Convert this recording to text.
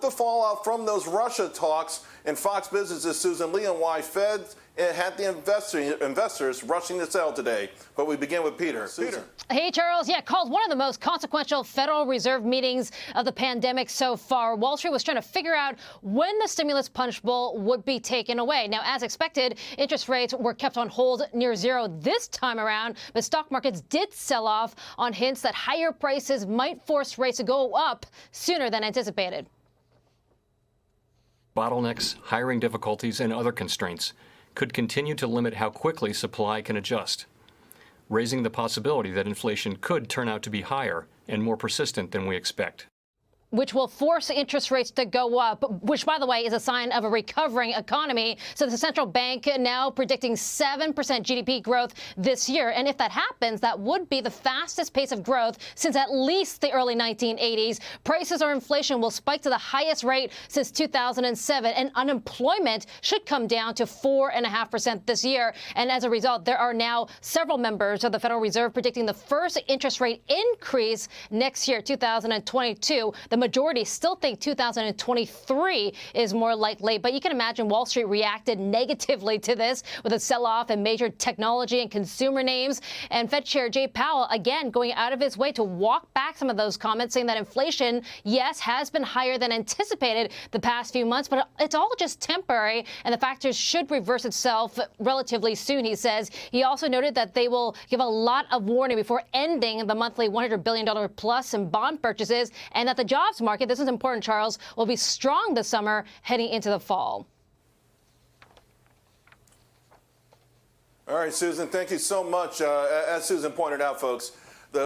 the fallout from those Russia talks. In Fox Business' Susan Lee on why Fed had the investors rushing to sell today. But we begin with Peter. Peter. Hey, Charles. Yeah, called one of the most consequential Federal Reserve meetings of the pandemic so far. Wall Street was trying to figure out when the stimulus punch bowl would be taken away. Now, as expected, interest rates were kept on hold near zero this time around, but stock markets did sell off on hints that higher prices might force rates to go up sooner than anticipated. Bottlenecks, hiring difficulties, and other constraints could continue to limit how quickly supply can adjust, raising the possibility that inflation could turn out to be higher and more persistent than we expect. Which will force interest rates to go up, which, by the way, is a sign of a recovering economy. So the central bank now predicting 7% GDP growth this year. And if that happens, that would be the fastest pace of growth since at least the early 1980s. Prices or inflation will spike to the highest rate since 2007, and unemployment should come down to 4.5% this year. And as a result, there are now several members of the Federal Reserve predicting the first interest rate increase next year, 2022. The majority still think 2023 is more likely, but you can imagine Wall Street reacted negatively to this with a sell-off in major technology and consumer names. And Fed Chair Jay Powell, again, going out of his way to walk back some of those comments, saying that inflation, yes, has been higher than anticipated the past few months, but it's all just temporary, and the factors should reverse itself relatively soon, he says. He also noted that they will give a lot of warning before ending the monthly $100 billion plus in bond purchases, and that the jobs market, this is important, Charles, will be strong this summer heading into the fall. All right, Susan, thank you so much. As Susan pointed out, folks,